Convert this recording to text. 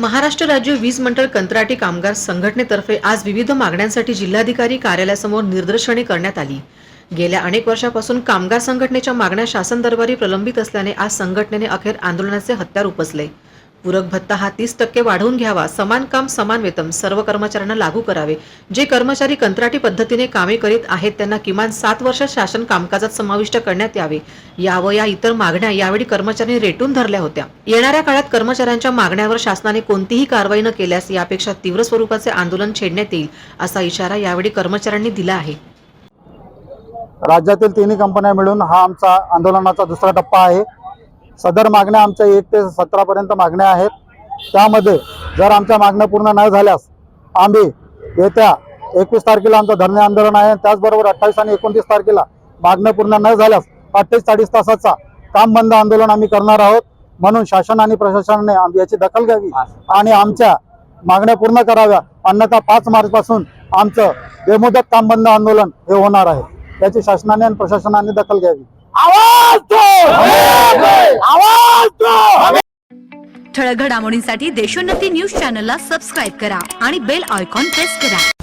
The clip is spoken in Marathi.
महाराष्ट्र राज्य वीज मंडळ कंत्राटी कामगार संघटनेतर्फे आज विविध मागण्यांसाठी जिल्हाधिकारी कार्यालयासमोर निदर्शने करण्यात आली। गेल्या अनेक वर्षापासून कामगार संघटनेच्या मागण्या शासन दरबारी प्रलंबित असल्याने आज संघटनेने अखेर आंदोलनाचे हत्यार उपसले। पूरक भत्ता हा 30% वाढवून घ्यावा, समान काम समान वेतन सर्व कर्मचाऱ्यांना लागू करावे, जे कर्मचारी कंत्राटी पद्धतीने कामे करीत आहेत त्यांना किमान 7 वर्ष शासन कामकाजात समाविष्ट करण्यात यावे, या इतर मागण्या यावेळी कर्मचाऱ्यांनी रेटून धरल्या होत्या। येणाऱ्या काळात कर्मचाऱ्यांच्या मागण्यावर शासनाने कोणतीही कारवाई न केल्यास यापेक्षा तीव्र स्वरूपाचे आंदोलन छेडण्यात येईल, असा इशारा यावेळी कर्मचाऱ्यांनी दिला आहे। राज्यातील तिन्ही कंपन्या मिळून हा आमचा आंदोलनाचा दुसरा टप्पा आहे। सदर मागण्या आमच्या 1 ते 17 पर्यंत मागण्या आहेत। त्यामध्ये जर आमच्या मागण्या पूर्ण न झाल्यास आम्ही येत्या 21 तारखेला आमचं धरणे आंदोलन आहे। त्याचबरोबर 28 आणि 29 तारखेला मागण्या पूर्ण न झाल्यास 48 तासाचा काम बंद आंदोलन आम्ही करणार आहोत। म्हणून शासन आणि प्रशासनाने याची दखल घ्यावी आणि आमच्या मागण्या पूर्ण कराव्या, अन्यथा 5 मार्च पासून आमचं बेमुदत काम बंद आंदोलन हे होणार आहे। याची शासनाने आणि प्रशासनाने दखल घ्यावी। आवाज दो! आवाज दो! ठळक घडामोडींसाठी देशोन्नती न्यूज चॅनलला सबस्क्राईब करा आणि बेल आयकॉन प्रेस करा।